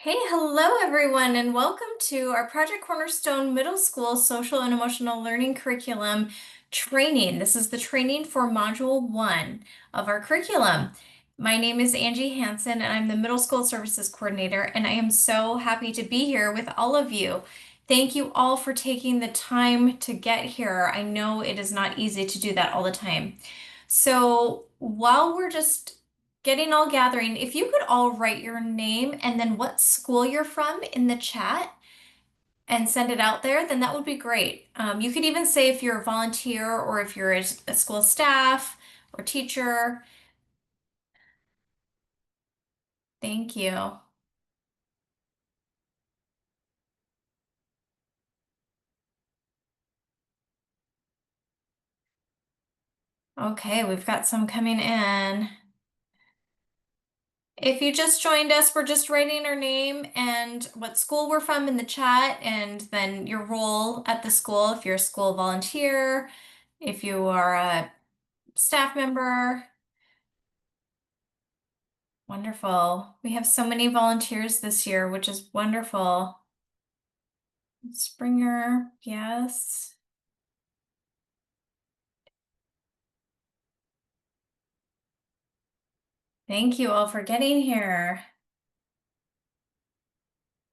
Hey, hello everyone, and welcome to our Project Cornerstone Middle School Social and Emotional Learning Curriculum training. This is the training for Module 1 of our curriculum. My name is Angie Hansen, and I'm the Middle School Services Coordinator, and I am so happy to be here with all of you. Thank you all for taking the time to get here. I know it is not easy to do that all the time. So while we're just getting all gathering, if you could all write your name and then what school you're from in the chat and send it out there, then that would be great. You could even say if you're a volunteer or if you're a school staff or teacher. Thank you. Okay, we've got some coming in. If you just joined us, we're just writing our name and what school we're from in the chat, and then your role at the school, if you're a school volunteer, if you are a staff member. Wonderful. We have so many volunteers this year, which is wonderful. Springer, yes. Thank you all for getting here.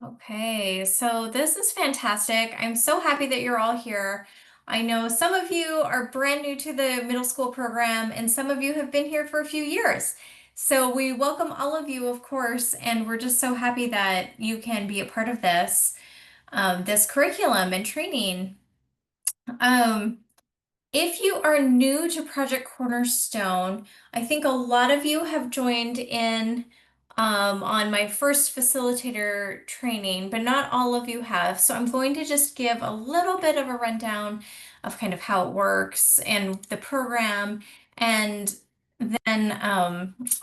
Okay, so this is fantastic. I'm so happy that you're all here. I know some of you are brand new to the middle school program, and some of you have been here for a few years. So we welcome all of you, of course, and we're just so happy that you can be a part of this curriculum and training. Um, If you are new to Project Cornerstone, I think a lot of you have joined in on my first facilitator training, but not all of you have. So I'm going to just give a little bit of a rundown of kind of how it works and the program, and then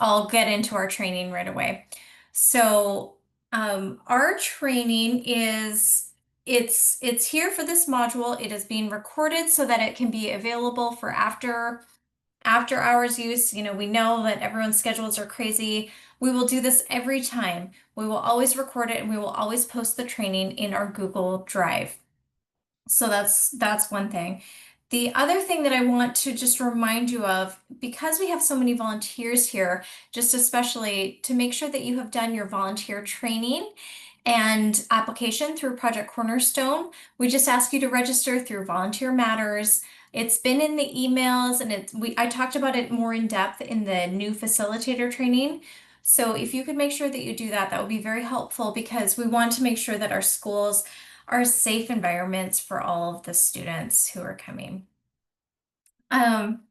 I'll get into our training right away. So our training is it's here for this module. It is being recorded so that it can be available for after hours use. You know, we know that everyone's schedules are crazy. We will do this every time. We will always record it and we will always post the training in our Google Drive. So that's one thing. The other thing that I want to just remind you of, because we have so many volunteers here, just especially to make sure that you have done your volunteer training and application through Project Cornerstone. We just ask you to register through Volunteer Matters. It's been in the emails, and I talked about it more in depth in the new facilitator training. So if you could make sure that you do that, that would be very helpful, because we want to make sure that our schools are safe environments for all of the students who are coming. Um,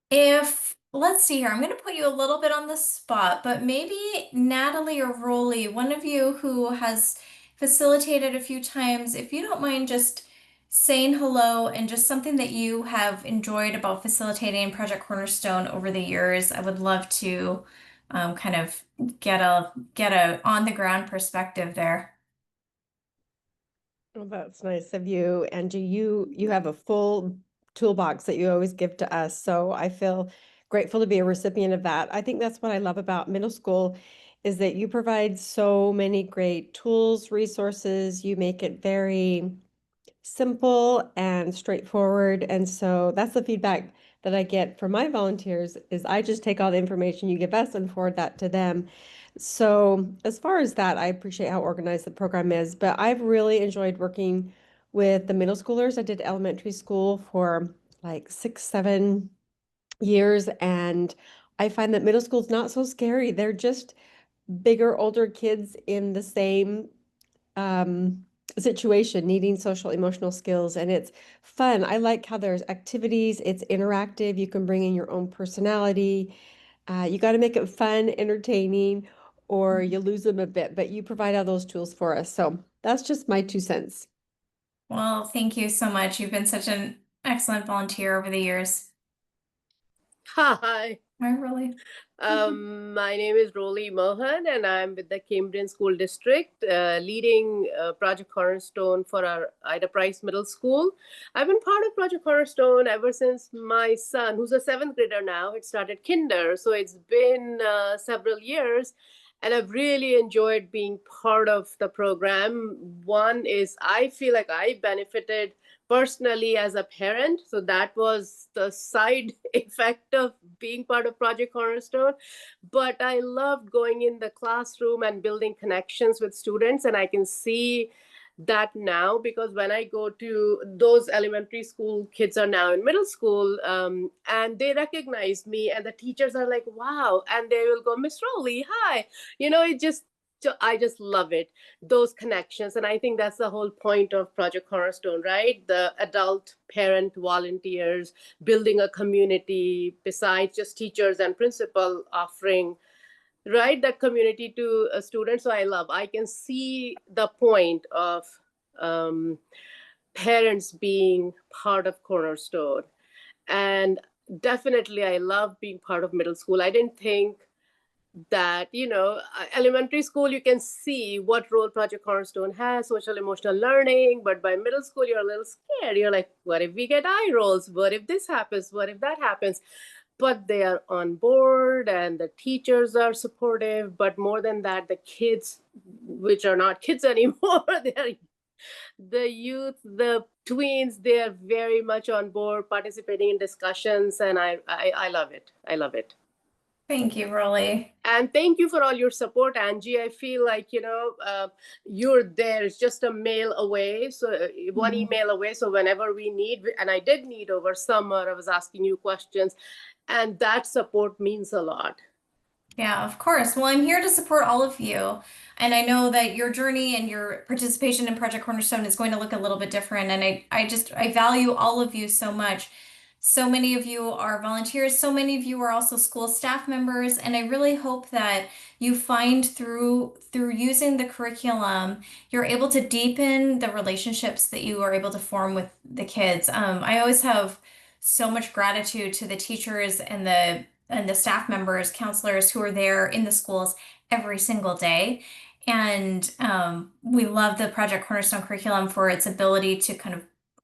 if let's see here, I'm going to put you a little bit on the spot, but maybe Natalie or Rolly, one of you who has facilitated a few times, if you don't mind just saying hello and just something that you have enjoyed about facilitating Project Cornerstone over the years, I would love to kind of get a on the ground perspective there. Well, that's nice of you, Angie. You have a full toolbox that you always give to us. So I feel grateful to be a recipient of that. I think that's what I love about middle school is that you provide so many great tools, resources. You make it very simple and straightforward. And so that's the feedback that I get from my volunteers is I just take all the information you give us and forward that to them. So as far as that, I appreciate how organized the program is, but I've really enjoyed working with the middle schoolers. I did elementary school for like 6, 7 years, and I find that middle school is not so scary. They're just bigger, older kids in the same um, situation, needing social emotional skills, and it's fun. I like how there's activities, it's interactive, you can bring in your own personality. You got to make it fun, entertaining, or you lose them a bit, but you provide all those tools for us. So that's just my 2 cents. Well, thank you so much. You've been such an excellent volunteer over the years. Hi, I really. my name is Roli Mohan, and I'm with the Cambrian School District, leading Project Cornerstone for our Ida Price Middle School. I've been part of Project Cornerstone ever since my son, who's a seventh grader now, had started kinder. So it's been several years. and I've really enjoyed being part of the program. One is I feel like I benefited personally as a parent. So that was the side effect of being part of Project Cornerstone. But I loved going in the classroom and building connections with students. And I can see that now, because when I go to those elementary school kids are now in middle school, and they recognize me, and the teachers are like, wow, and they will go, Miss Rowley, hi. It just, I just love it, those connections. And I think that's the whole point of Project Cornerstone, right? The adult parent volunteers building a community besides just teachers and principal offering, right, that community to students. So I can see the point of um, parents being part of Cornerstone. And definitely I love being part of middle school. I didn't think that, elementary school, you can see what role Project Cornerstone has, social emotional learning, but by middle school, you're a little scared. You're like, what if we get eye rolls? What if this happens? What if that happens? But they are on board and the teachers are supportive. But more than that, the kids, which are not kids anymore, they're the youth, the tweens, they're very much on board participating in discussions. And I love it. I love it. Thank you, Rolly. And thank you for all your support, Angie. I feel like, you're there. It's just a mail away. So one email away. So whenever we need, and I did need over summer, I was asking you questions, and that support means a lot. Yeah, of course. Well, I'm here to support all of you. And I know that your journey and your participation in Project Cornerstone is going to look a little bit different. And I value all of you so much. So many of you are volunteers, so many of you are also school staff members, and I really hope that you find through using the curriculum, you're able to deepen the relationships that you are able to form with the kids. I always have so much gratitude to the teachers and the staff members, counselors who are there in the schools every single day. And we love the Project Cornerstone curriculum for its ability to kind of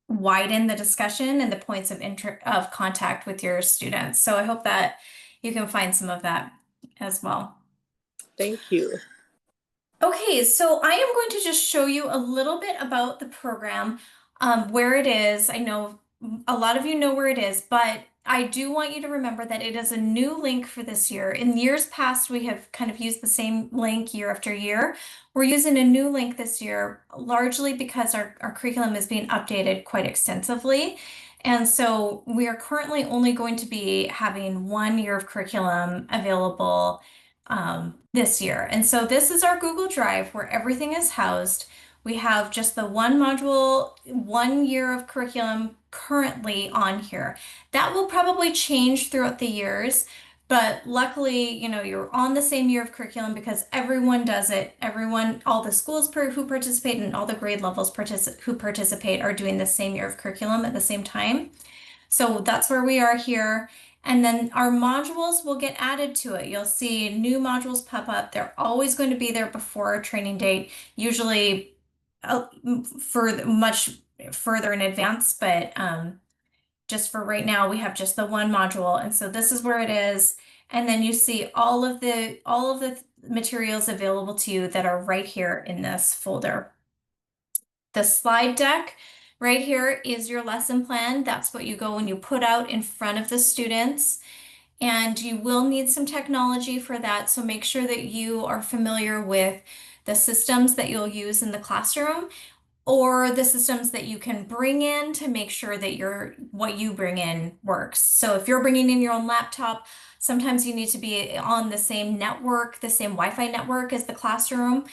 widen the discussion and the points of contact with your students. So I hope that you can find some of that as well. Thank you. Okay, so I am going to just show you a little bit about the program, where it is. I know a lot of you know where it is, but I do want you to remember that it is a new link for this year. In years past, we have kind of used the same link year after year. We're using a new link this year, largely because our curriculum is being updated quite extensively. And so we are currently only going to be having 1 year of curriculum available this year. And so this is our Google Drive where everything is housed. We have just the one module, 1 year of curriculum currently on here. That will probably change throughout the years, but luckily, you're on the same year of curriculum because everyone does it. Everyone, all the schools who participate and all the grade levels who participate are doing the same year of curriculum at the same time. So that's where we are here. And then our modules will get added to it. You'll see new modules pop up. They're always going to be there before our training date, usually for much further in advance, but just for right now, we have just the one module. And so this is where it is. And then you see all of the materials available to you that are right here in this folder. The slide deck right here is your lesson plan. That's what you go and you put out in front of the students. And you will need some technology for that. So make sure that you are familiar with the systems that you'll use in the classroom or the systems that you can bring in to make sure that what you bring in works. So if you're bringing in your own laptop, sometimes you need to be on the same network, the same Wi-Fi network as the classroom.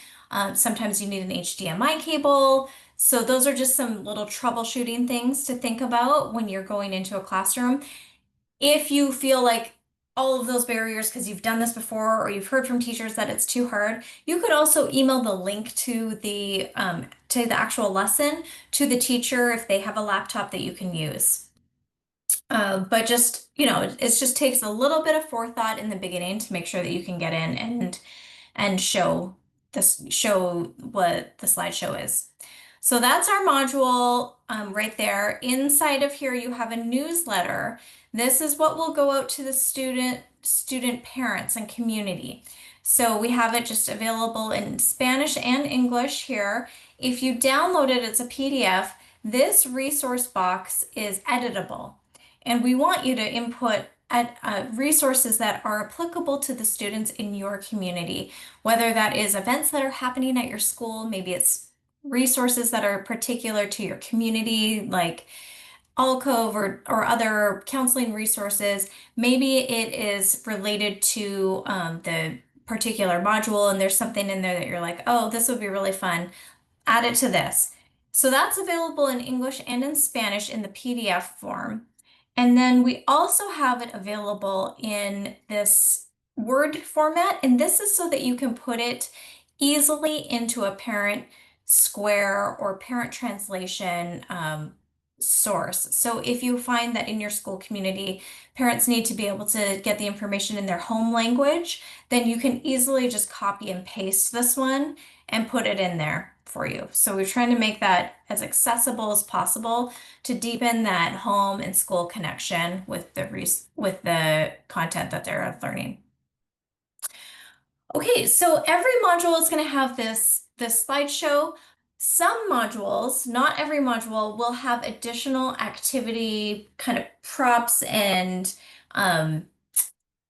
Sometimes you need an HDMI cable. So those are just some little troubleshooting things to think about when you're going into a classroom. If you feel like all of those barriers, because you've done this before or you've heard from teachers that it's too hard, you could also email the link to the actual lesson to the teacher if they have a laptop that you can use. But just, it just takes a little bit of forethought in the beginning to make sure that you can get in and show what the slideshow is. So that's our module right there. Inside of here, you have a newsletter. This is what will go out to the student parents and community. So we have it just available in Spanish and English here. If you download it, it's a PDF. This resource box is editable, and we want you to input resources that are applicable to the students in your community, whether that is events that are happening at your school, maybe it's resources that are particular to your community, like Alcove or other counseling resources. Maybe it is related to the particular module, and there's something in there that you're like, oh, this would be really fun. Add it to this. So that's available in English and in Spanish in the PDF form. And then we also have it available in this Word format, and this is so that you can put it easily into a parent square or parent translation source. So if you find that in your school community, parents need to be able to get the information in their home language, then you can easily just copy and paste this one and put it in there for you. So we're trying to make that as accessible as possible to deepen that home and school connection with the content that they're learning. Okay, so every module is going to have this slideshow. Some modules, not every module, will have additional activity kind of props and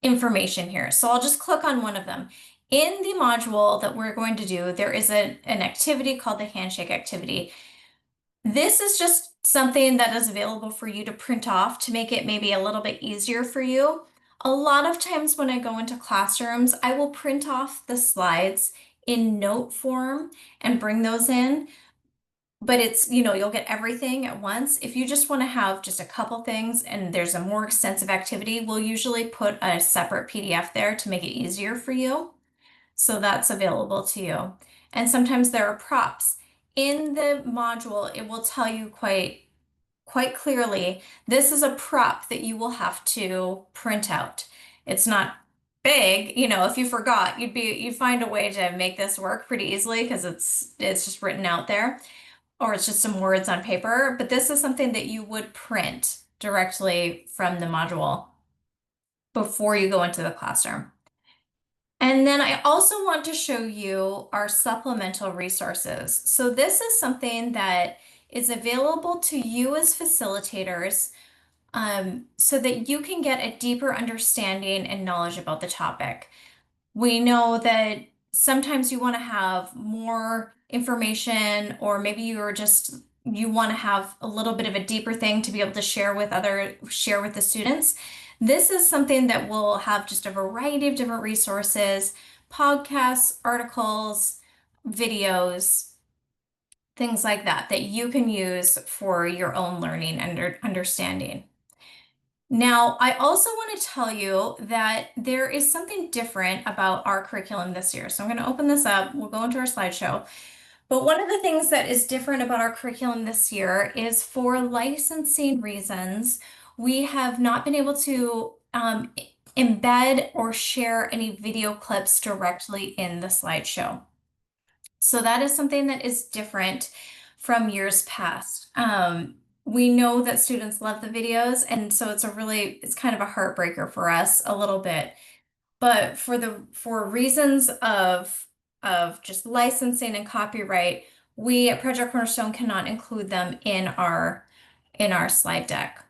information here. So I'll just click on one of them. In the module that we're going to do, there is an activity called the handshake activity. This is just something that is available for you to print off to make it maybe a little bit easier for you. A lot of times when I go into classrooms, I will print off the slides in note form and bring those in. But it's, you'll get everything at once. If you just want to have just a couple things and there's a more extensive activity, we'll usually put a separate PDF there to make it easier for you. So that's available to you. And sometimes there are props. In the module, it will tell you quite clearly, this is a prop that you will have to print out. It's not big, if you forgot, you'd find a way to make this work pretty easily because it's just written out there, or it's just some words on paper. But this is something that you would print directly from the module before you go into the classroom. And then I also want to show you our supplemental resources. So this is something that is available to you as facilitators, so that you can get a deeper understanding and knowledge about the topic. We know that sometimes you want to have more information, or maybe you want to have a little bit of a deeper thing to be able to share with the students. This is something that will have just a variety of different resources, podcasts, articles, videos, things like that you can use for your own learning and understanding. Now, I also want to tell you that there is something different about our curriculum this year. So I'm going to open this up. We'll go into our slideshow. But one of the things that is different about our curriculum this year is, for licensing reasons, we have not been able to embed or share any video clips directly in the slideshow. So that is something that is different from years past. We know that students love the videos, and so it's kind of a heartbreaker for us a little bit. But for reasons of just licensing and copyright, we at Project Cornerstone cannot include them in our slide deck.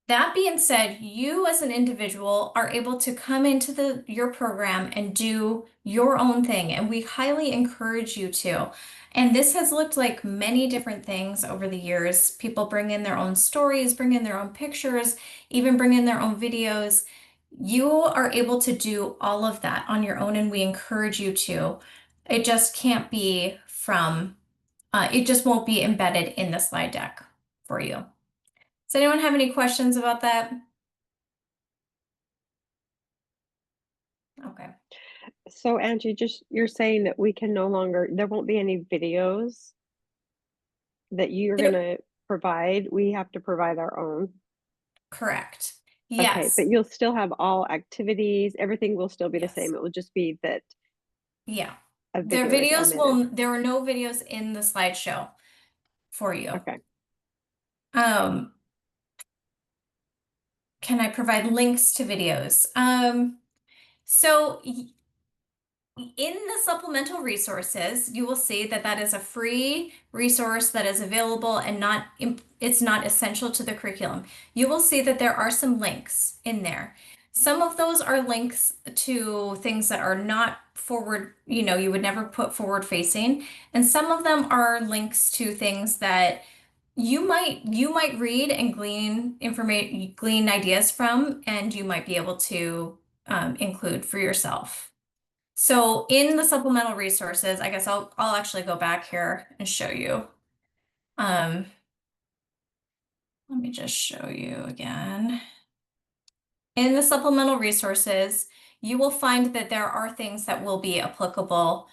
That being said, you as an individual are able to come into your program and do your own thing, and we highly encourage you to. And this has looked like many different things over the years. People bring in their own stories, bring in their own pictures, even bring in their own videos. You are able to do all of that on your own, and we encourage you to. It just can't be it just won't be embedded in the slide deck for you. Does anyone have any questions about that? Okay. So Angie, you're saying that there won't be any videos that you're There- gonna provide. We have to provide our own. Correct. Okay, Yes. but you'll still have all activities, everything will still be the Yes. same. It will just be that Yeah. a video is omitted. There are no videos in the slideshow for you. Okay. Um, can I provide links to videos? So in the supplemental resources, you will see that that is a free resource that is available and it's not essential to the curriculum. You will see that there are some links in there. Some of those are links to things that are not forward, you would never put forward facing, and some of them are links to things that you might read and glean ideas from, and you might be able to include for yourself. So in the supplemental resources, I guess I'll actually go back here and show you. Um, Let me just show you again. In the supplemental resources, you will find that there are things that will be applicable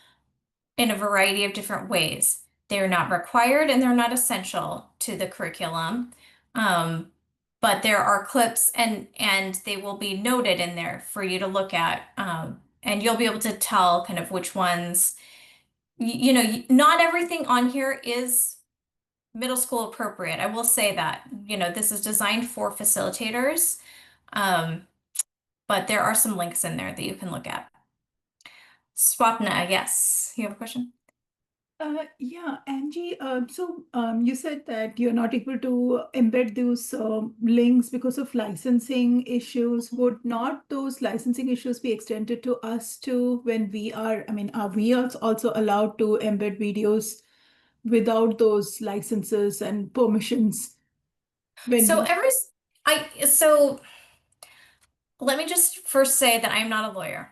in a variety of different ways. They're not required and they're not essential to the curriculum. But there are clips and they will be noted in there for you to look at. And you'll be able to tell kind of which ones, not everything on here is middle school appropriate. I will say that, this is designed for facilitators. Um, but there are some links in there that you can look at. Swapna, yes, you have a question? Yeah, Angie, you said that you're not able to embed those links because of licensing issues. Would not those licensing issues be extended to us too when are we also allowed to embed videos without those licenses and permissions? When So we, so let me just first say that I'm not a lawyer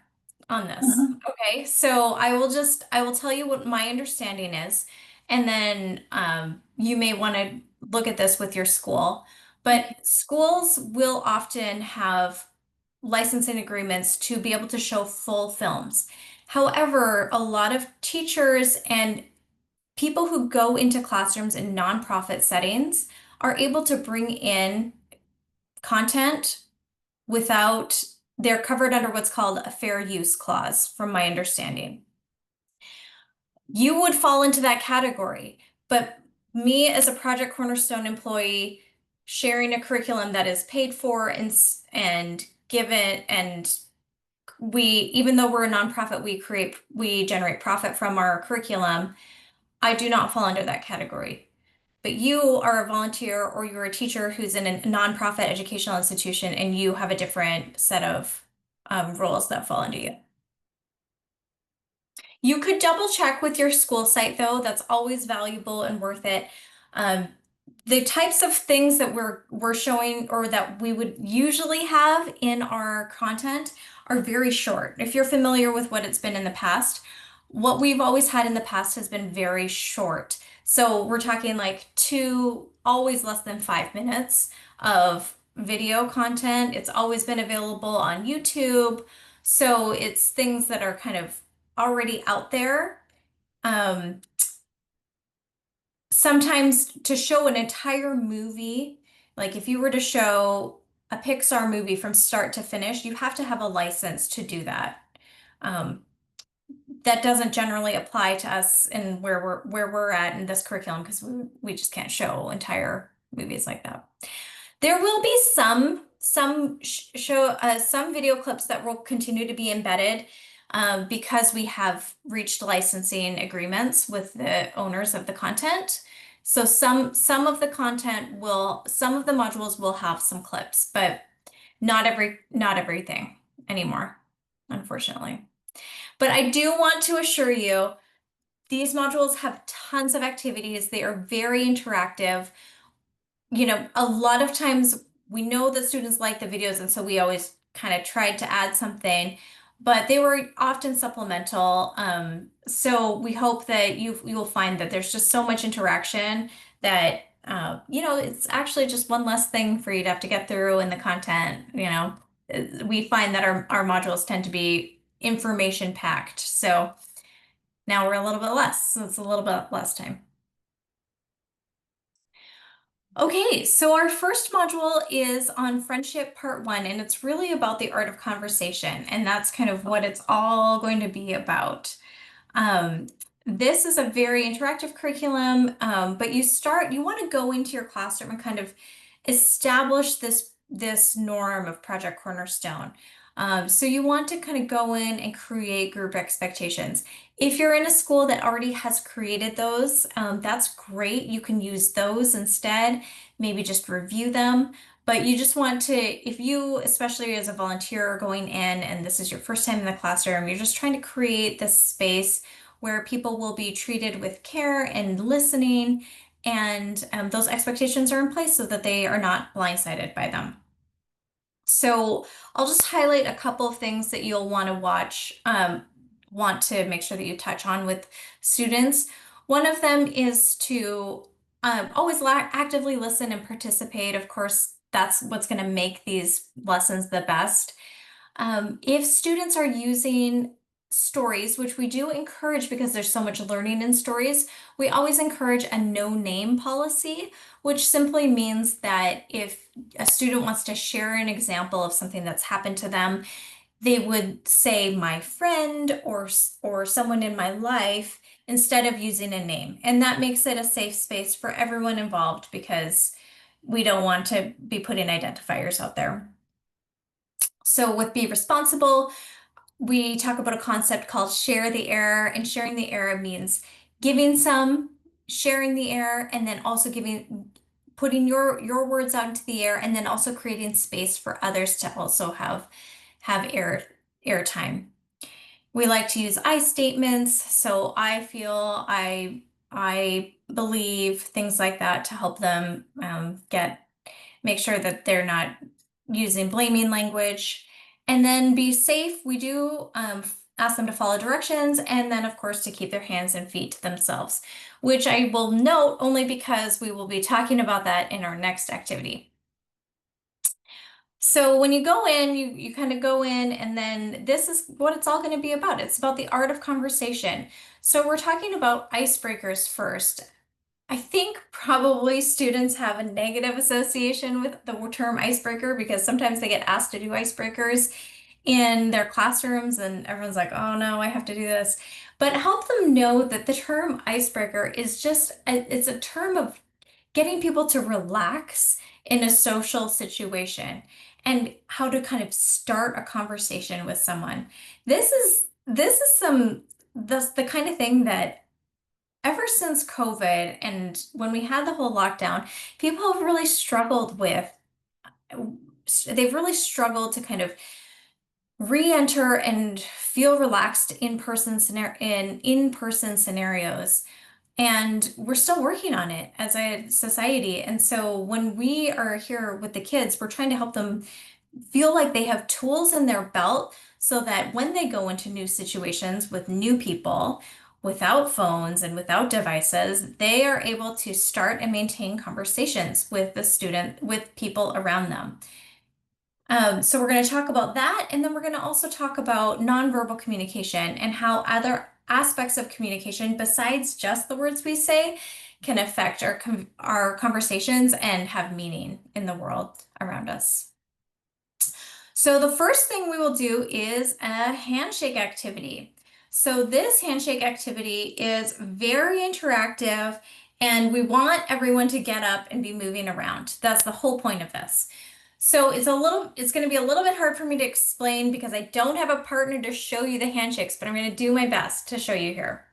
on this. Uh-huh. Okay, so I will tell you what my understanding is, and then you may want to look at this with your school. Okay. But schools will often have licensing agreements to be able to show full films. However, a lot of teachers and people who go into classrooms in nonprofit settings are able to bring in content without, they're covered under what's called a fair use clause, from my understanding. You would fall into that category, but me as a Project Cornerstone employee sharing a curriculum that is paid for and given, and even though we're a nonprofit, we generate profit from our curriculum. I do not fall under that category. But you are a volunteer or you're a teacher who's in a nonprofit educational institution and you have a different set of roles that fall under you. You could double check with your school site though. That's always valuable and worth it. Um, the types of things that we're showing or that we would usually have in our content are very short. If you're familiar with what it's been in the past, what we've always had in the past has been very short. So we're talking like always less than 5 minutes of video content. It's always been available on YouTube. So it's things that are kind of already out there. Sometimes to show an entire movie, like if you were to show a Pixar movie from start to finish, you have to have a license to do that. Um, that doesn't generally apply to us and where we're at in this curriculum because we just can't show entire movies like that. There will be some video clips that will continue to be embedded because we have reached licensing agreements with the owners of the content. So some of the modules will have some clips, but not everything anymore, unfortunately. But I do want to assure you, these modules have tons of activities. They are very interactive. A lot of times we know that students like the videos, and so we always kind of tried to add something, but they were often supplemental. So we hope that you will find that there's just so much interaction that it's actually just one less thing for you to have to get through in the content. We find that our modules tend to be information packed. So now we're a little bit less, so it's a little bit less time. Okay, so our first module is on friendship part 1, and it's really about the art of conversation, and that's kind of what it's all going to be about. This is a very interactive curriculum, but you want to go into your classroom and kind of establish this norm of Project Cornerstone. So you want to kind of go in and create group expectations. If you're in a school that already has created those, that's great. You can use those instead, maybe just review them. But you just want to, if you, especially as a volunteer, are going in and this is your first time in the classroom, you're just trying to create this space where people will be treated with care and listening, and those expectations are in place so that they are not blindsided by them. So I'll just highlight a couple of things that you'll want to watch, want to make sure that you touch on with students. One of them is to always actively listen and participate. Of course, that's what's going to make these lessons the best. If students are using stories, which we do encourage because there's so much learning in stories, we always encourage a no name policy, which simply means that if a student wants to share an example of something that's happened to them, they would say my friend or someone in my life instead of using a name. And that makes it a safe space for everyone involved because we don't want to be putting identifiers out there. So with Be Responsible, we talk about a concept called share the error, and sharing the error means giving some, sharing the error, and then also putting your words out into the air, and then also creating space for others to also have air time. We like to use I statements, so I feel, I believe, things like that to help them make sure that they're not using blaming language. And then be safe. We do ask them to follow directions, and then of course to keep their hands and feet to themselves, which I will note only because we will be talking about that in our next activity. So when you go in, you kind of go in, and then this is what it's all going to be about. It's about the art of conversation. So we're talking about icebreakers first. I think probably students have a negative association with the term icebreaker because sometimes they get asked to do icebreakers in their classrooms and everyone's like, oh no, I have to do this. But help them know that the term icebreaker is it's a term of getting people to relax in a social situation and how to kind of start a conversation with someone. This is the kind of thing that ever since COVID and when we had the whole lockdown, people have really struggled with, they've really struggled to kind of re-enter and feel relaxed in in-person scenarios. And we're still working on it as a society. And so when we are here with the kids, we're trying to help them feel like they have tools in their belt so that when they go into new situations with new people, without phones and without devices, they are able to start and maintain conversations with with people around them. So we're going to talk about that, and then we're going to also talk about nonverbal communication and how other aspects of communication besides just the words we say can affect our conversations and have meaning in the world around us. So the first thing we will do is a handshake activity. So this handshake activity is very interactive, and we want everyone to get up and be moving around. That's the whole point of this. So it's going to be a little bit hard for me to explain because I don't have a partner to show you the handshakes, but I'm going to do my best to show you here.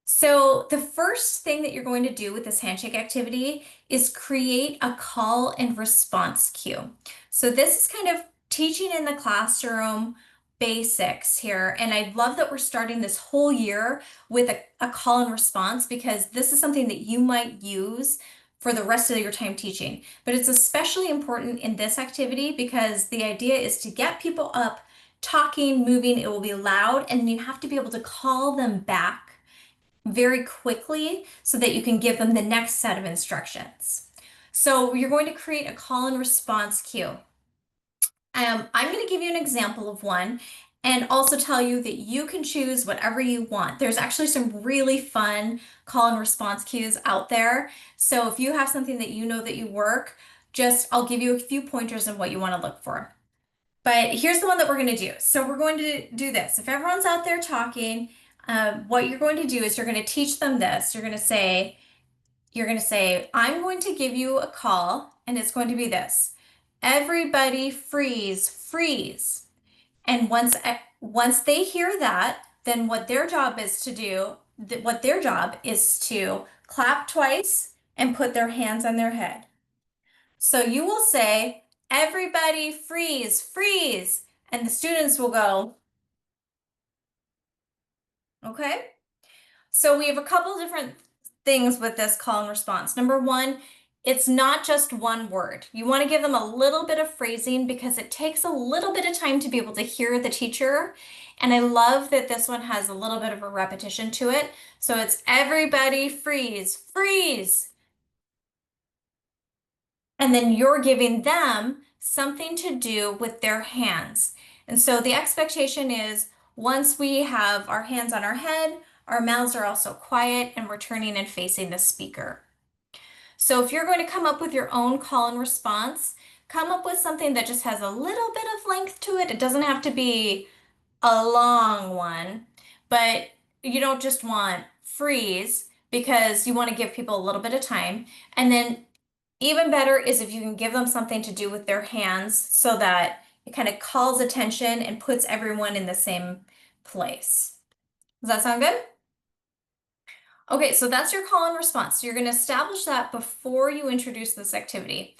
So the first thing that you're going to do with this handshake activity is create a call and response cue. So this is kind of teaching in the classroom basics here. And I love that we're starting this whole year with a call and response because this is something that you might use for the rest of your time teaching. But it's especially important in this activity because the idea is to get people up, talking, moving. It will be loud, and you have to be able to call them back very quickly so that you can give them the next set of instructions. So you're going to create a call and response cue. I'm going to give you an example of one and also tell you that you can choose whatever you want. There's actually some really fun call and response cues out there. So if you have something that you know that you work, I'll give you a few pointers on what you want to look for. But here's the one that we're going to do. So we're going to do this. If everyone's out there talking, what you're going to do is you're going to teach them this. You're going to say, I'm going to give you a call, and it's going to be this. everybody freeze, freeze. And once they hear that, then what their job is to clap twice and put their hands on their head. So you will say, everybody freeze, freeze, and the students will go, okay? So we have a couple different things with this call and response. Number one, it's not just one word. You want to give them a little bit of phrasing because it takes a little bit of time to be able to hear the teacher. And I love that this one has a little bit of a repetition to it. So it's everybody freeze, freeze. And then you're giving them something to do with their hands. And so the expectation is once we have our hands on our head, our mouths are also quiet and we're turning and facing the speaker. So if you're going to come up with your own call and response, come up with something that just has a little bit of length to it. It doesn't have to be a long one, but you don't just want freeze because you want to give people a little bit of time. And then even better is if you can give them something to do with their hands so that it kind of calls attention and puts everyone in the same place. Does that sound good? Okay, so that's your call and response. So you're going to establish that before you introduce this activity.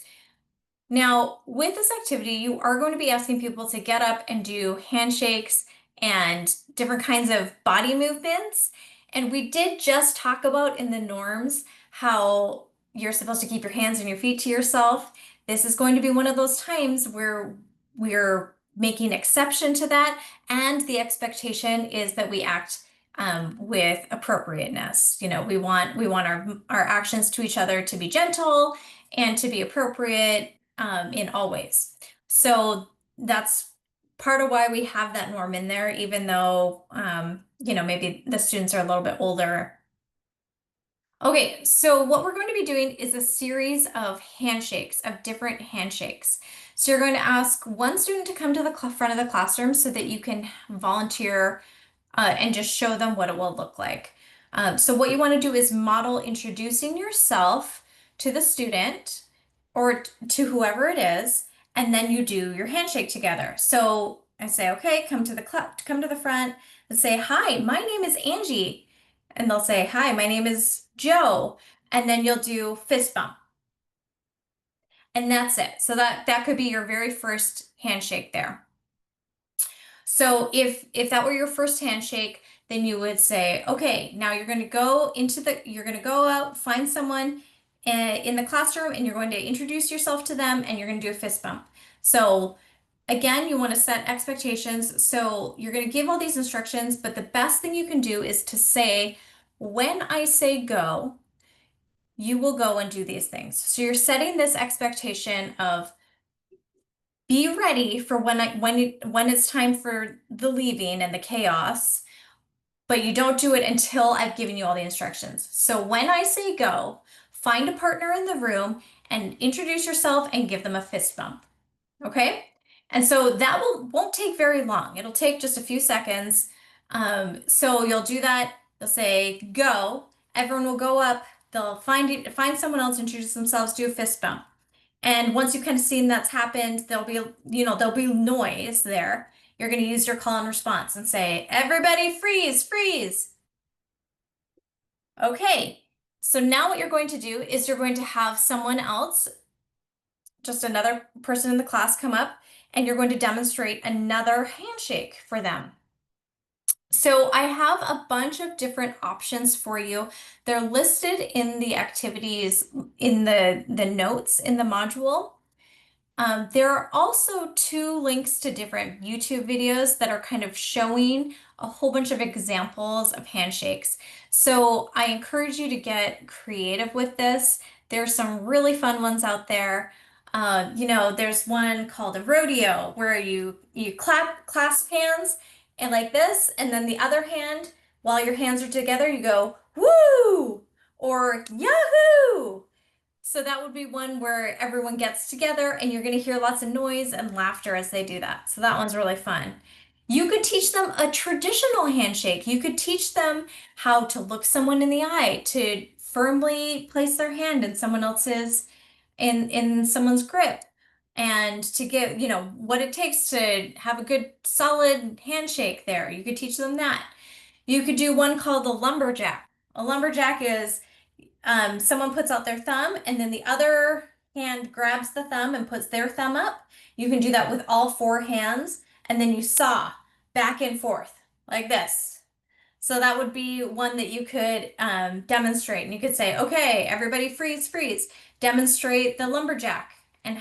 Now, with this activity, you are going to be asking people to get up and do handshakes and different kinds of body movements. And we did just talk about in the norms how you're supposed to keep your hands and your feet to yourself. This is going to be one of those times where we're making exception to that, and the expectation is that we act with appropriateness. You know, we want our actions to each other to be gentle and to be appropriate in all ways. So that's part of why we have that norm in there, even though you know, maybe the students are a little bit older. Okay, so what we're going to be doing is a series of handshakes, of different handshakes. So you're going to ask one student to come to the front of the classroom so that you can volunteer and just show them what it will look like. So what you want to do is model introducing yourself to the student or to whoever it is, and then you do your handshake together. So I say, okay, come to the front and say, hi, my name is Angie. And they'll say, hi, my name is Joe. And then you'll do fist bump. And that's it. So that could be your very first handshake there. So if that were your first handshake, then you would say, okay, now you're going to go out, find someone in the classroom, and you're going to introduce yourself to them, and you're going to do a fist bump. So again, you want to set expectations. So you're going to give all these instructions, but the best thing you can do is to say, when I say go, you will go and do these things. So you're setting this expectation of be ready for when it's time for the leaving and the chaos, but you don't do it until I've given you all the instructions. So when I say go, find a partner in the room and introduce yourself and give them a fist bump. Okay? And so that won't take very long. It'll take just a few seconds. So you'll do that. They'll say go. Everyone will go up. They'll find someone else, introduce themselves, do a fist bump. And once you've kind of seen that's happened, there'll be noise there. You're going to use your call and response and say, everybody freeze, freeze. Okay, so now what you're going to do is you're going to have someone else, just another person in the class, come up and you're going to demonstrate another handshake for them. So I have a bunch of different options for you. They're listed in the activities in the notes in the module. There are also 2 links to different YouTube videos that are kind of showing a whole bunch of examples of handshakes. So I encourage you to get creative with this. There's some really fun ones out there. You know, there's one called a rodeo where you clasp hands and like this, and then the other hand, while your hands are together, you go woo or yahoo. So that would be one where everyone gets together and you're going to hear lots of noise and laughter as they do that. So that one's really fun. You could teach them a traditional handshake. You could teach them how to look someone in the eye, to firmly place their hand in someone's grip. and to get, what it takes to have a good solid handshake there. You could teach them that. You could do one called the lumberjack. A lumberjack is someone puts out their thumb and then the other hand grabs the thumb and puts their thumb up. You can do that with all four hands, and then you saw back and forth like this. So that would be one that you could demonstrate. And you could say, okay, everybody freeze, freeze. Demonstrate the lumberjack and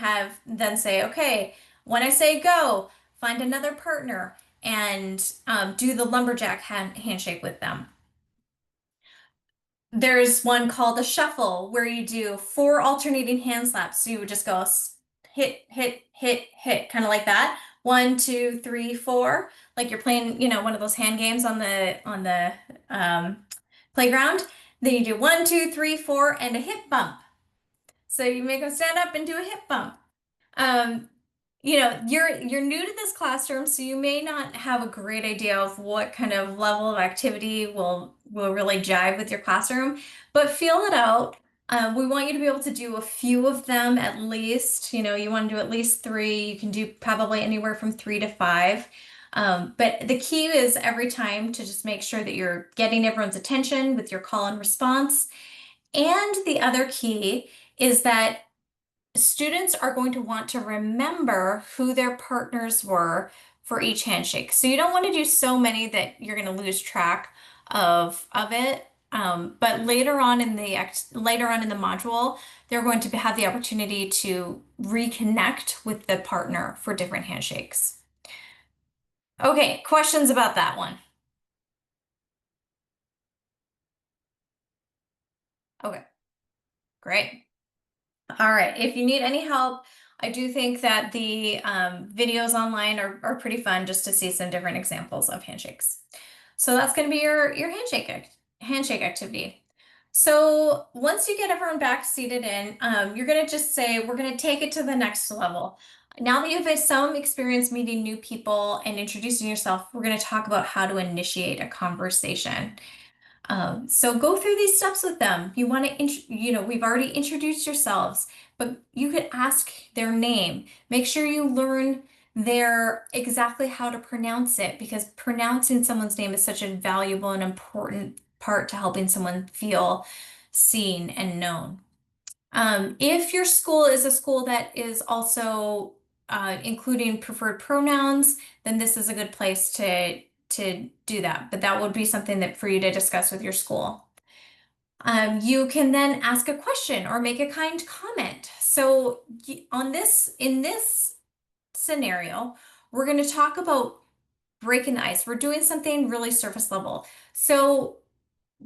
then say, okay, when I say go, find another partner and do the lumberjack handshake with them. There's one called the shuffle where you do 4 alternating hand slaps. So you would just go hit, hit, hit, hit, kind of like that. 1, 2, 3, 4, like you're playing, one of those hand games on the playground. Then you do 1, 2, 3, 4, and a hip bump. So you make them stand up and do a hip bump. You're new to this classroom, so you may not have a great idea of what kind of level of activity will really jive with your classroom, but feel it out. We want you to be able to do a few of them at least. You want to do at least 3. You can do probably anywhere from 3 to 5. But the key is every time to just make sure that you're getting everyone's attention with your call and response. And the other key is that students are going to want to remember who their partners were for each handshake. So you don't want to do so many that you're going to lose track of it. But later on in the module, they're going to have the opportunity to reconnect with the partner for different handshakes. Okay, questions about that one? Okay, great. All right, if you need any help, I do think that the videos online are pretty fun just to see some different examples of handshakes. So that's going to be your handshake activity. So once you get everyone back seated in, you're going to just say, we're going to take it to the next level. Now that you've had some experience meeting new people and introducing yourself, we're going to talk about how to initiate a conversation. So go through these steps with them. You want to, we've already introduced yourselves, but you could ask their name. Make sure you learn exactly how to pronounce it, because pronouncing someone's name is such a valuable and important part to helping someone feel seen and known. If your school is a school that is also including preferred pronouns, then this is a good place to do that. But that would be something that for you to discuss with your school. You can then ask a question or make a kind comment. So in this scenario, we're going to talk about breaking the ice. We're doing something really surface level. So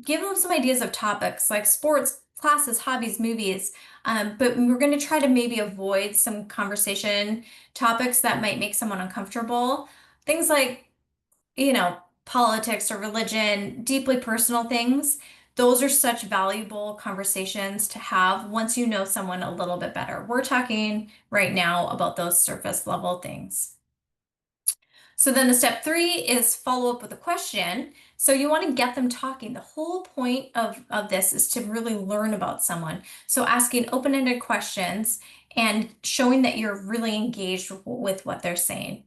give them some ideas of topics like sports, classes, hobbies, movies. But we're going to try to maybe avoid some conversation topics that might make someone uncomfortable. Things like, politics or religion, deeply personal things. Those are such valuable conversations to have once you know someone a little bit better. We're talking right now about those surface level things. So then the step 3 is follow up with a question. So you want to get them talking. The whole point of this is to really learn about someone. So asking open-ended questions and showing that you're really engaged with what they're saying.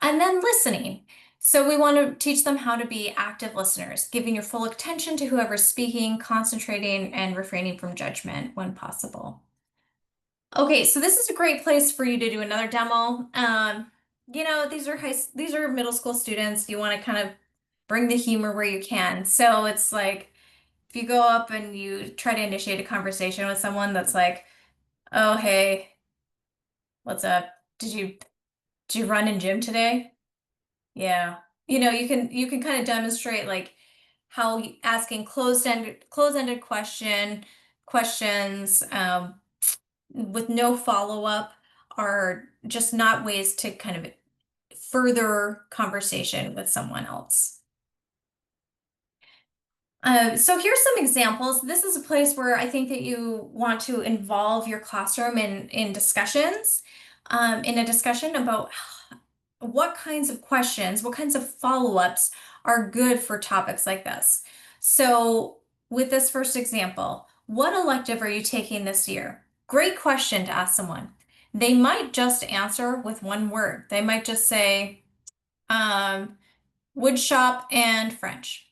And then listening. So we want to teach them how to be active listeners, giving your full attention to whoever's speaking, concentrating, and refraining from judgment when possible. Okay, so this is a great place for you to do another demo. These are middle school students. You want to kind of bring the humor where you can. So it's like if you go up and you try to initiate a conversation with someone that's like, "Oh, hey, what's up? Did you run in gym today?" Yeah. You can kind of demonstrate like how asking closed-ended questions with no follow-up are just not ways to kind of further conversation with someone else. So here's some examples. This is a place where I think that you want to involve your classroom in discussions, in a discussion about what kinds of questions, what kinds of follow-ups are good for topics like this. So with this first example, what elective are you taking this year? Great question to ask someone. they might just answer with one word. They might just say, wood shop and French.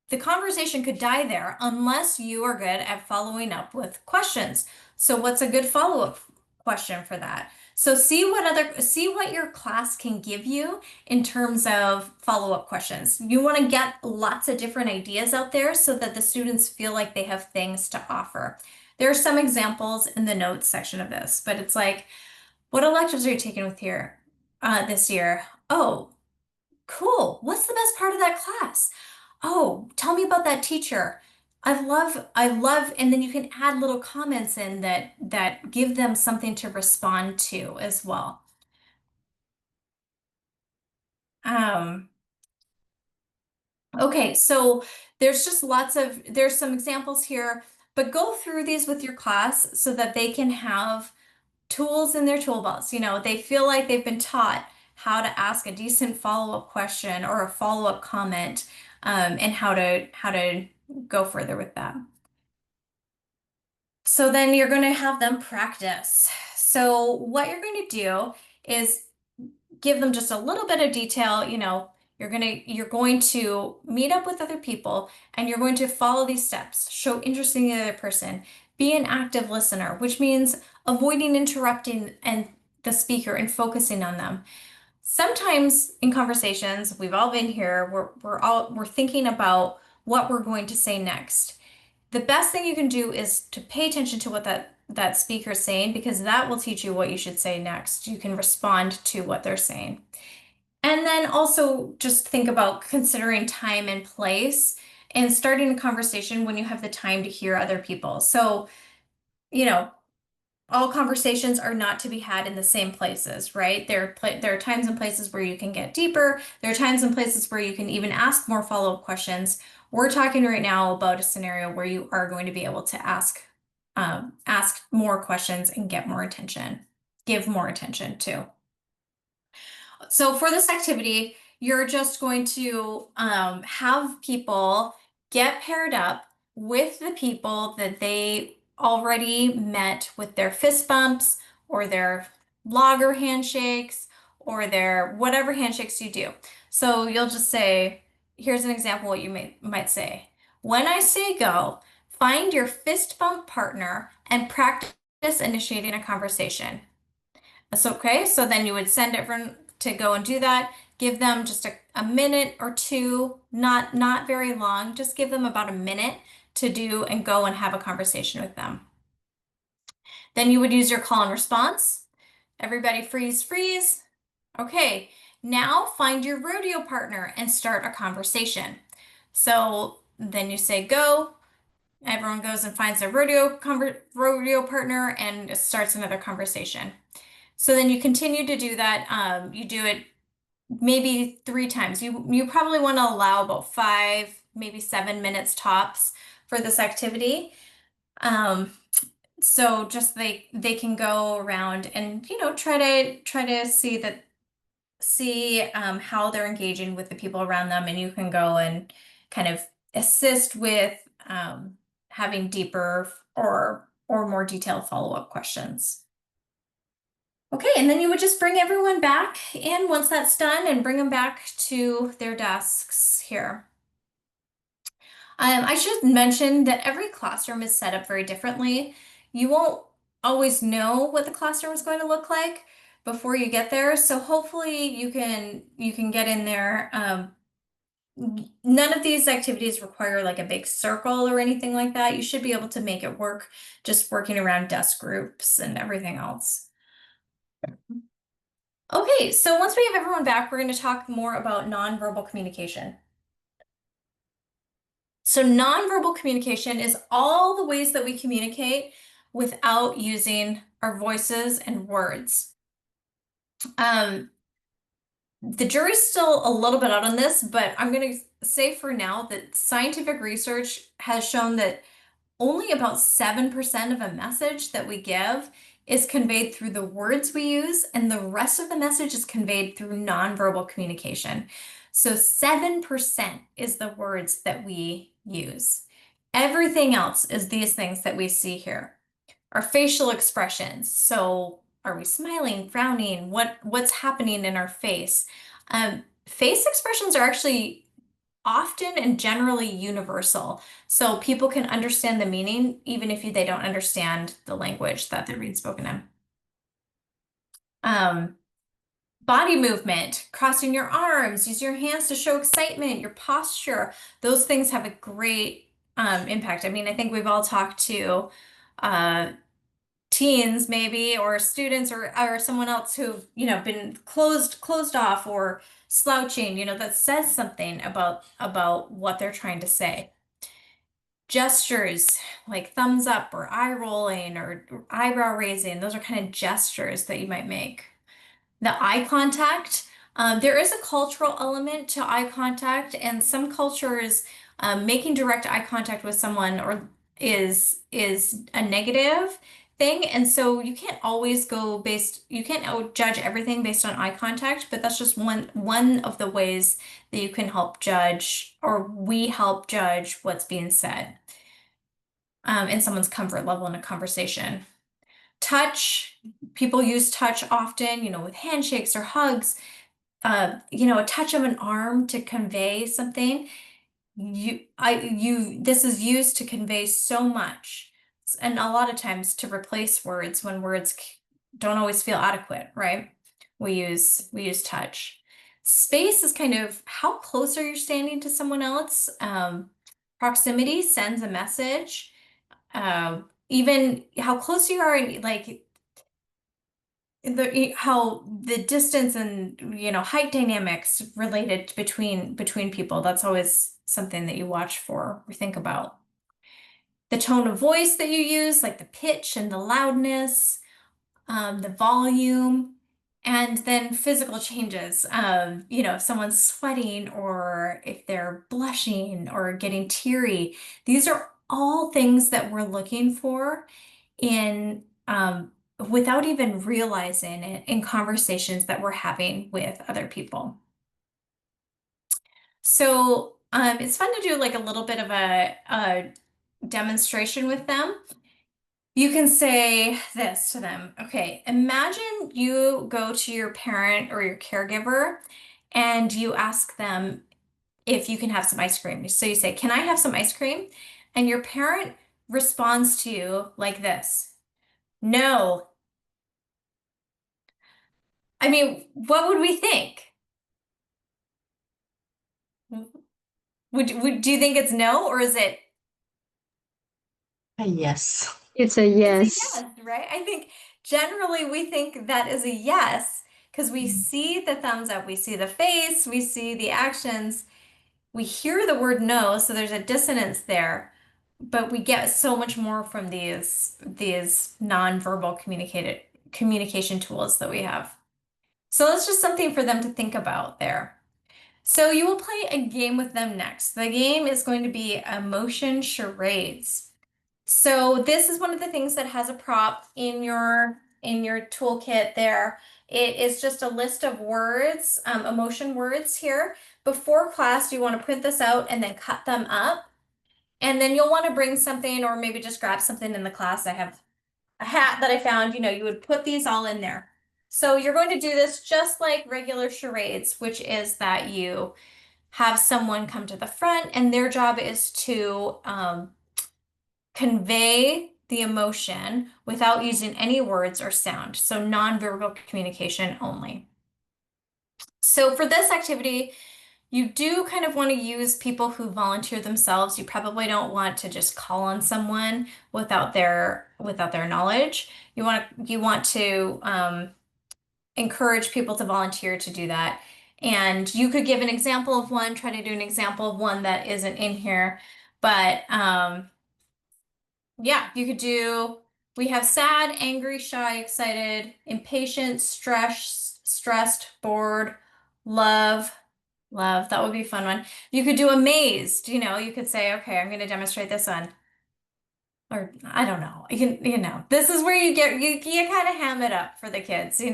The conversation could die there unless you are good at following up with questions. So what's a good follow-up question for that? So see what your class can give you in terms of follow-up questions. You want to get lots of different ideas out there so that the students feel like they have things to offer. There are some examples in the notes section of this, but it's like, what electives are you taking with here this year? Oh, cool. What's the best part of that class? Oh, tell me about that teacher. I love, and then you can add little comments in that give them something to respond to as well. Um, okay, so there's some examples here, but go through these with your class so that they can have tools in their toolbox. You know, they feel like they've been taught how to ask a decent follow-up question or a follow-up comment, and how to go further with that. So then you're going to have them practice. So what you're going to do is give them just a little bit of detail. You know, you're going to meet up with other people and you're going to follow these steps. Show interest in the other person. Be an active listener, which means avoiding interrupting and the speaker and focusing on them. Sometimes in conversations, we've all been here, we're thinking about what we're going to say next. The best thing you can do is to pay attention to what that speaker is saying, because that will teach you what you should say next. You can respond to what they're saying. And then also just think about considering time and place and starting a conversation when you have the time to hear other people. So, you know, all conversations are not to be had in the same places, right? There are times and places where you can get deeper. There are times and places where you can even ask more follow-up questions. We're talking right now about a scenario where you are going to be able to ask more questions and get more attention, give more attention to. So for this activity, you're just going to have people get paired up with the people that they already met with their fist bumps or their logger handshakes or their whatever handshakes you do. So you'll just say, here's an example what you might say. When I say go, find your fist bump partner and practice initiating a conversation. That's okay. So then you would send everyone to go and do that. Give them just a minute or two, not very long. Just give them about a minute to do and go and have a conversation with them. Then you would use your call and response. Everybody freeze, freeze. Okay, now find your rodeo partner and start a conversation. So then you say go. Everyone goes and finds their rodeo partner and starts another conversation. So then you continue to do that. You do it maybe 3 times. You probably want to allow about 5, maybe 7 minutes tops for this activity. So just they can go around and try to see how they're engaging with the people around them, and you can go and kind of assist with having deeper or more detailed follow-up questions. Okay, and then you would just bring everyone back in once that's done and bring them back to their desks here. I should mention that every classroom is set up very differently. You won't always know what the classroom is going to look like before you get there, so hopefully you can get in there. None of these activities require like a big circle or anything like that. You should be able to make it work just working around desk groups and everything else. Okay, so once we have everyone back, we're going to talk more about nonverbal communication. So nonverbal communication is all the ways that we communicate without using our voices and words. The jury's still a little bit out on this, but I'm going to say for now that scientific research has shown that only about 7% of a message that we give is conveyed through the words we use, and the rest of the message is conveyed through nonverbal communication. So 7% is the words that we use. Everything else is these things that we see here. our facial expressions. So are we smiling, frowning? What's happening in our face? Face expressions are actually often and generally universal. So people can understand the meaning even if they don't understand the language that they're being spoken in. Body movement, crossing your arms, use your hands to show excitement, your posture, those things have a great impact. I mean, I think we've all talked to uh, teens maybe or students or someone else who've, been closed off or slouching, that says something about what they're trying to say. Gestures like thumbs up or eye rolling or eyebrow raising, those are kind of gestures that you might make. The eye contact, there is a cultural element to eye contact, and some cultures making direct eye contact with someone or is a negative thing, and so you can't always you can't judge everything based on eye contact, but that's just one of the ways that you can help judge, or we help judge what's being said in someone's comfort level in a conversation. Touch, people use touch often, with handshakes or hugs. A touch of an arm to convey something. This is used to convey so much, and a lot of times to replace words when words don't always feel adequate, right? We use touch. Space is kind of how close are you standing to someone else? Proximity sends a message. Even how close you are, like how the distance and height dynamics related between people. That's always something that you watch for or think about. The tone of voice that you use, like the pitch and the loudness, the volume, and then physical changes. If someone's sweating or if they're blushing or getting teary, these are all things that we're looking for in without even realizing it in conversations that we're having with other people. So it's fun to do like a little bit of a demonstration with them. You can say this to them. Okay, imagine you go to your parent or your caregiver and you ask them if you can have some ice cream. So you say, "Can I have some ice cream?" And your parent responds to you like this: "No." I mean, what would we think? Do you think it's no, or is it? Yes. It's a It's a yes. yes, right? I think generally we think that is a yes because we see the thumbs up, we see the face, we see the actions, we hear the word no, so there's a dissonance there, but we get so much more from these nonverbal communication tools that we have. So that's just something for them to think about there. So you will play a game with them next. The game is going to be emotion charades. So this is one of the things that has a prop in your toolkit there. It is just a list of words, emotion words here. Before class, you want to print this out and then cut them up. And then you'll want to bring something or maybe just grab something in the class. I have a hat that I found, you would put these all in there. So you're going to do this just like regular charades, which is that you have someone come to the front and their job is to convey the emotion without using any words or sound. So nonverbal communication only. So for this activity, you do kind of want to use people who volunteer themselves. You probably don't want to just call on someone without their knowledge. You want to encourage people to volunteer to do that. And you could give an example of one, try to do an example of one that isn't in here. But yeah, you could do, we have sad, angry, shy, excited, impatient, stressed, bored, love. That would be a fun one. You could do amazed, you could say, okay, I'm going to demonstrate this one. Or I don't know. This is where you kind of ham it up for the kids. You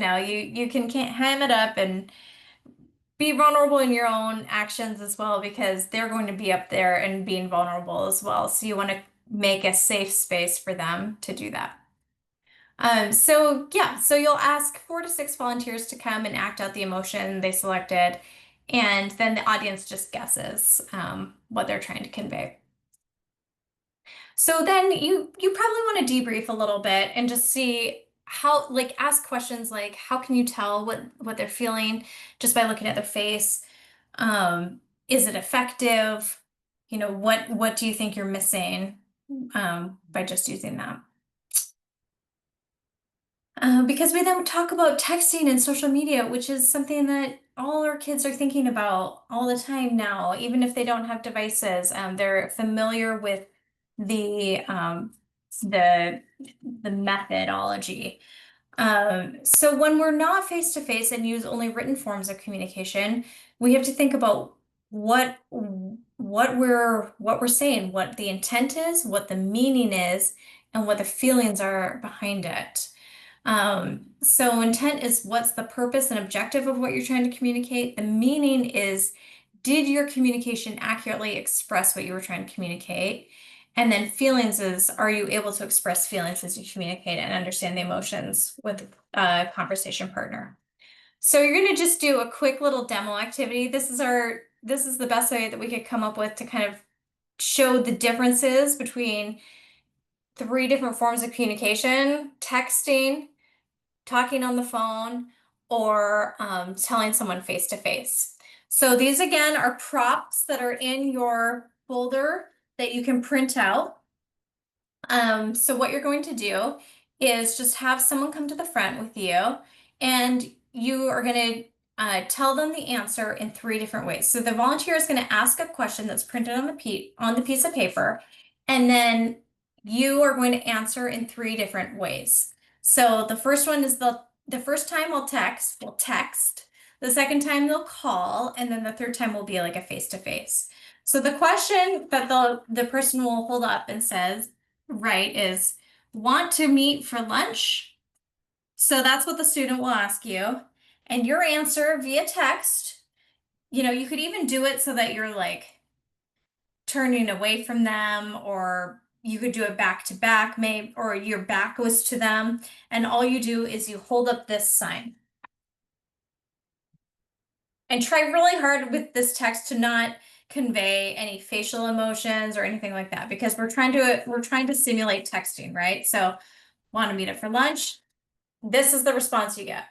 can ham it up and be vulnerable in your own actions as well because they're going to be up there and being vulnerable as well. So you want to make a safe space for them to do that. So yeah, so you'll ask 4 to 6 volunteers to come and act out the emotion they selected, and then the audience just guesses what they're trying to convey. So then you probably want to debrief a little bit and just see how, like, ask questions like, how can you tell what they're feeling just by looking at their face? Um, is it effective? You know, what do you think you're missing by just using that? Because we then talk about texting and social media, which is something that all our kids are thinking about all the time now, even if they don't have devices. They're familiar with the um, the the methodology. So when we're not face to face and use only written forms of communication, we have to think about what we're saying, what the intent is, what the meaning is, and what the feelings are behind it. So intent is what's the purpose and objective of what you're trying to communicate. The meaning is, did your communication accurately express what you were trying to communicate? And then feelings is, are you able to express feelings as you communicate and understand the emotions with a conversation partner? So you're going to just do a quick little demo activity. This is the best way that we could come up with to kind of show the differences between 3 different forms of communication: texting, talking on the phone, or telling someone face to face. So these again are props that are in your folder that you can print out. So what you're going to do is just have someone come to the front with you, and you are going to tell them the answer in 3 different ways. So the volunteer is going to ask a question that's printed on the piece of paper, and then you are going to answer in 3 different ways. So the first one is the first time we'll text. The second time they'll call, and then the third time will be like a face to face. So the question that the person will hold up and says, right, is want to meet for lunch? So that's what the student will ask you. And your answer via text, you could even do it so that you're like turning away from them, or you could do it back to back, maybe, or your back goes to them. And all you do is you hold up this sign. And try really hard with this text to not convey any facial emotions or anything like that, because we're trying to simulate texting, right? So, want to meet up for lunch? This is the response you get.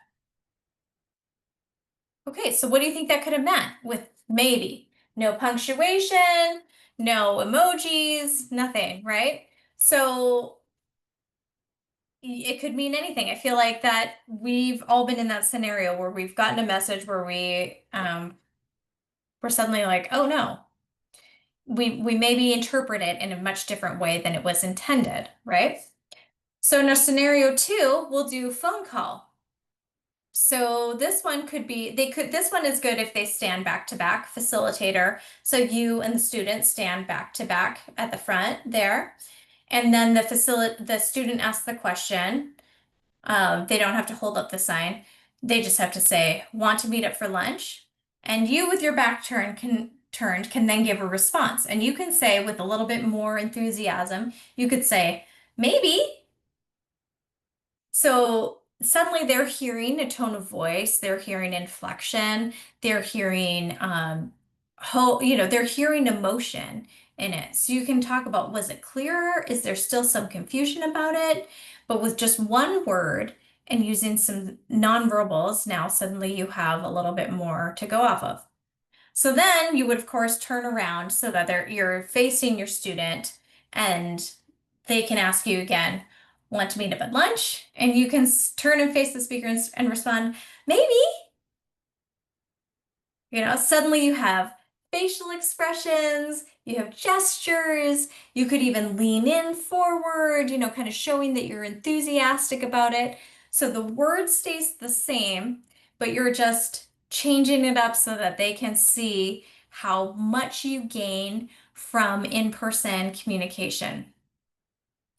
Okay, so what do you think that could have meant with maybe? No punctuation, no emojis, nothing, right? So it could mean anything. I feel like that we've all been in that scenario where we've gotten a message where we're suddenly like, oh no, we maybe interpret it in a much different way than it was intended, right? So in our scenario 2, we'll do phone call. So this one could be, this one is good if they stand back to back, facilitator. So you and the student stand back to back at the front there. And then the student asks the question. They don't have to hold up the sign. They just have to say, want to meet up for lunch? And you with your back turned can then give a response. And you can say with a little bit more enthusiasm, you could say, maybe. So suddenly they're hearing a tone of voice, they're hearing inflection, they're hearing they're hearing emotion in it. So you can talk about, was it clearer? Is there still some confusion about it? But with just one word and using some nonverbals, now suddenly you have a little bit more to go off of. So then you would, of course, turn around so that you're facing your student, and they can ask you again, want to meet up at lunch? And you can turn and face the speaker and respond, maybe. Suddenly you have facial expressions, you have gestures, you could even lean in forward, kind of showing that you're enthusiastic about it. So the word stays the same, but you're just changing it up so that they can see how much you gain from in-person communication.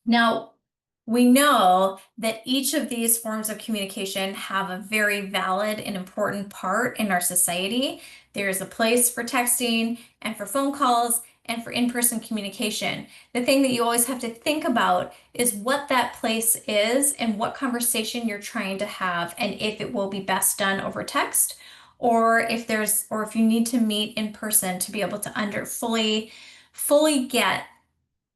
Now, we know that each of these forms of communication have a very valid and important part in our society. There is a place for texting and for phone calls, and for in-person communication. The thing that you always have to think about is what that place is and what conversation you're trying to have, and if it will be best done over text, or if you need to meet in person to be able to fully get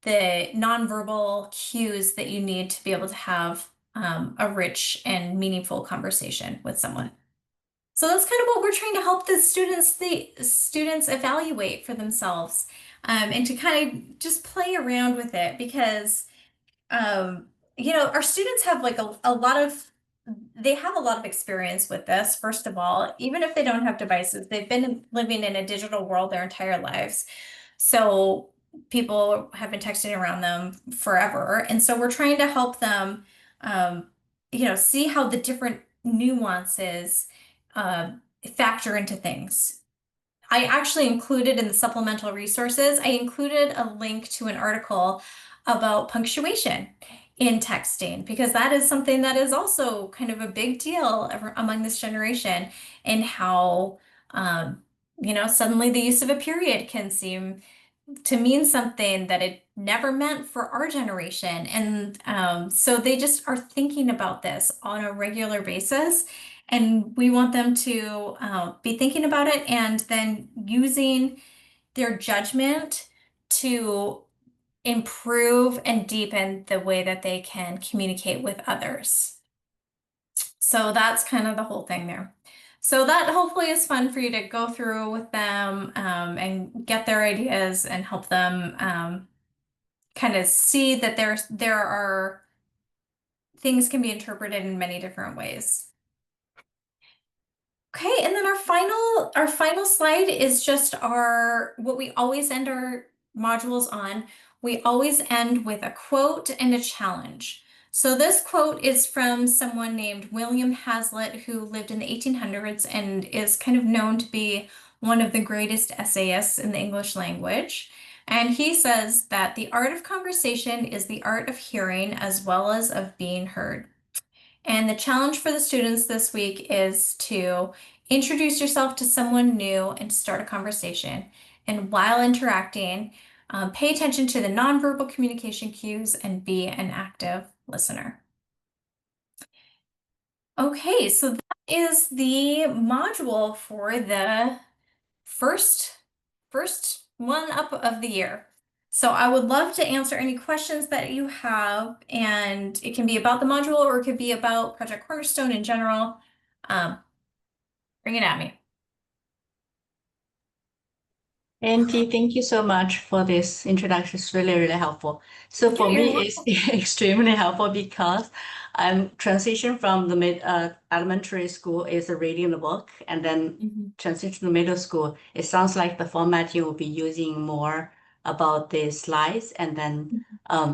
the nonverbal cues that you need to be able to have a rich and meaningful conversation with someone. So that's kind of what we're trying to help the students evaluate for themselves, and to kind of just play around with it, because um, our students have like they have a lot of experience with this. First of all, even if they don't have devices, they've been living in a digital world their entire lives. So people have been texting around them forever. And so we're trying to help them, um, see how the different nuances uh, factor into things. I actually included in the supplemental resources, I included a link to an article about punctuation in texting, because that is something that is also kind of a big deal among this generation, and how, suddenly the use of a period can seem to mean something that it never meant for our generation. And so they just are thinking about this on a regular basis. And we want them to be thinking about it and then using their judgment to improve and deepen the way that they can communicate with others. So that's kind of the whole thing there. So that hopefully is fun for you to go through with them, and get their ideas and help them kind of see that there are things can be interpreted in many different ways. Okay, and then our final slide is just what we always end our modules on. We always end with a quote and a challenge. So this quote is from someone named William Hazlitt, who lived in the 1800s and is kind of known to be one of the greatest essayists in the English language. And he says that the art of conversation is the art of hearing as well as of being heard. And the challenge for the students this week is to introduce yourself to someone new and start a conversation. And while interacting, pay attention to the nonverbal communication cues and be an active listener. Okay, so that is the module for the first one up of the year. So I would love to answer any questions that you have, and it can be about the module or it could be about Project Cornerstone in general. Bring it at me. Andy, thank you so much for this introduction. It's really, really helpful. So Yeah, for you're me, it's extremely helpful because I'm transition from the elementary school is reading the book, and then Mhm. transition to middle school. It sounds like the format you will be using more about the slides, and then a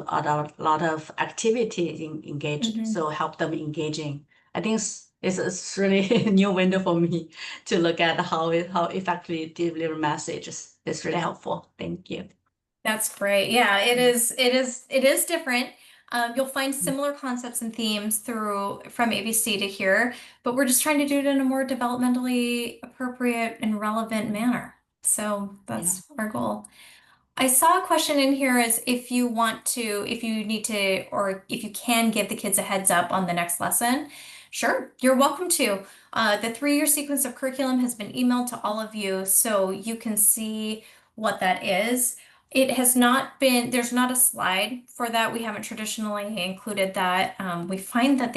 lot of activities engage, Mhm. so help them engaging. I think it's really a new window for me to look at how effectively deliver messages. It's really helpful. Thank you. That's great. Yeah, it is different. You'll find similar concepts and themes from ABC to here, but we're just trying to do it in a more developmentally appropriate and relevant manner. So that's our goal. I saw a question in here as if you need to, or if you can give the kids a heads up on the next lesson. Sure, you're welcome to. The 3-year sequence of curriculum has been emailed to all of you, so you can see what that is. There's not a slide for that. We haven't traditionally included that. We find that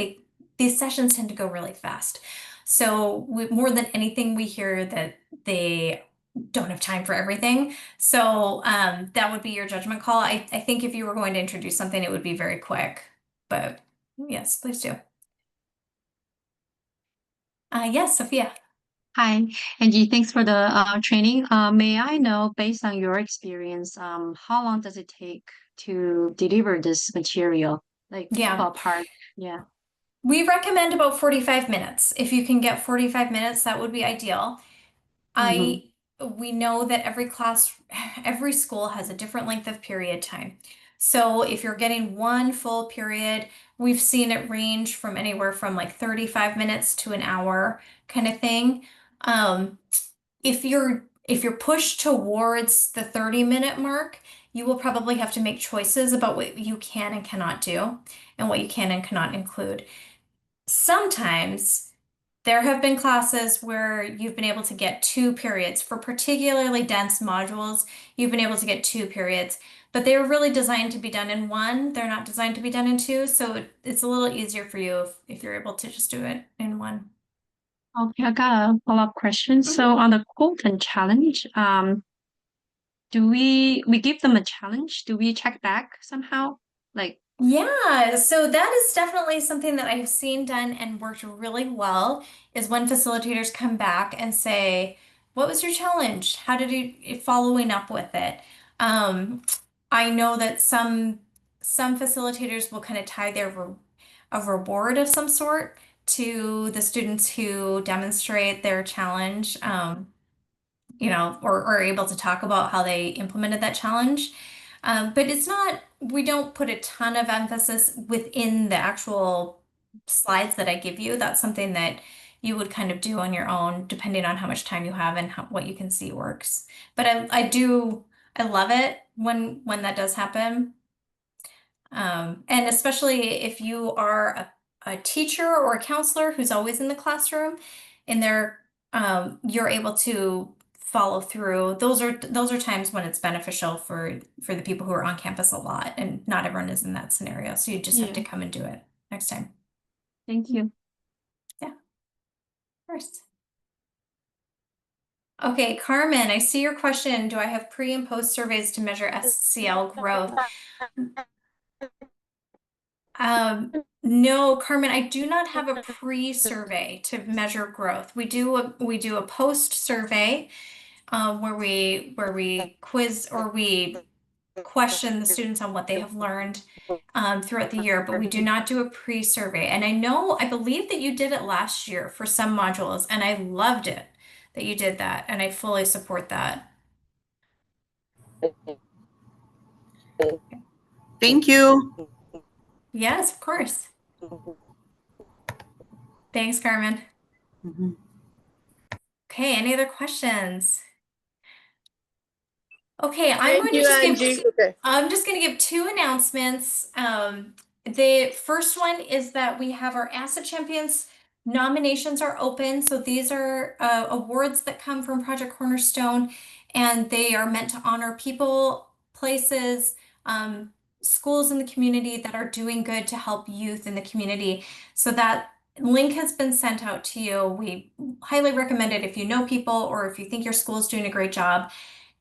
these sessions tend to go really fast. So more than anything, we hear that they don't have time for everything. So that would be your judgment call. I think if you were going to introduce something, it would be very quick. But yes, please do. Yes, Sophia. Hi, Angie. Thanks for the training. May I know, based on your experience, how long does it take to deliver this material? Like Yeah, ballpark? Yeah. we recommend about 45 minutes. If you can get 45 minutes, that would be ideal. Mm-hmm. We know that every school has a different length of period time. So if you're getting one full period, we've seen it range from anywhere from like 35 minutes to an hour kind of thing. Um, if you're if you're pushed towards the 30-minute mark, you will probably have to make choices about what you can and cannot do and what you can and cannot include. Sometimes there have been classes where you've been able to get 2 periods. For particularly dense modules, you've been able to get 2 periods, but they were really designed to be done in one. They're not designed to be done in two, so it's a little easier for you if you're able to just do it in one. Okay, I got a follow-up question. So on the Colton challenge, do we give them a challenge? Do we check back somehow? Like, Yeah, so that is definitely something that I've seen done and worked really well is when facilitators come back and say, "What was your challenge? How did you following up with it?" Um, I know that some facilitators will kind of tie a reward of some sort to the students who demonstrate their challenge. Or are able to talk about how they implemented that challenge. But we don't put a ton of emphasis within the actual slides that I give you. That's something that you would kind of do on your own, depending on how much time you have and what you can see works. But I love it when that does happen. And especially if you are a teacher or a counselor who's always in the classroom and you're able to follow through. Those are times when it's beneficial for the people who are on campus a lot, and not everyone is in that scenario. So you just have to yeah, come and do it next time. thank you. Yeah, of course. Okay, Carmen, I see your question. Do I have pre and post surveys to measure SCL growth? No, Carmen, I do not have a pre-survey to measure growth. We do a post survey where we quiz or we question the students on what they have learned throughout the year, but we do not do a pre-survey. And I believe that you did it last year for some modules, and I loved it that you did that, and I fully support that. Thank you. Yes, of course. Thanks, Carmen. Mhm. Okay, any other questions? Okay, Thank you, Angie. Okay. I'm just going to give 2 announcements. The first one is that we have our Asset Champions nominations are open. So these are awards that come from Project Cornerstone, and they are meant to honor people, places, schools in the community that are doing good to help youth in the community. So that link has been sent out to you. We highly recommend it if you know people or if you think your school is doing a great job.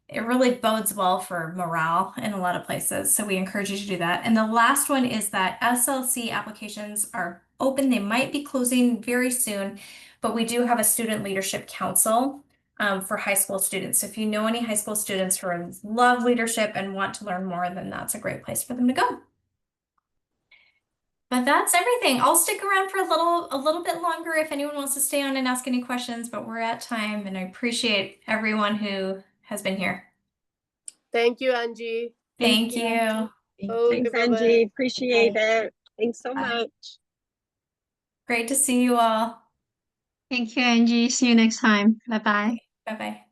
It really bodes well for morale in a lot of places. So we encourage you to do that. And the last one is that SLC applications are open. They might be closing very soon, but we do have a student leadership council for high school students. So if you know any high school students who love leadership and want to learn more, then that's a great place for them to go. But that's everything. I'll stick around for a little bit longer if anyone wants to stay on and ask any questions, but we're at time, and I appreciate everyone who has been here. Thank you, Angie. Thank you. Okay, Thanks, bye-bye. Angie. Appreciate it. Thanks so Bye. much. Great to see you all. Thank you, Angie. See you next time. Bye-bye. Bye-bye.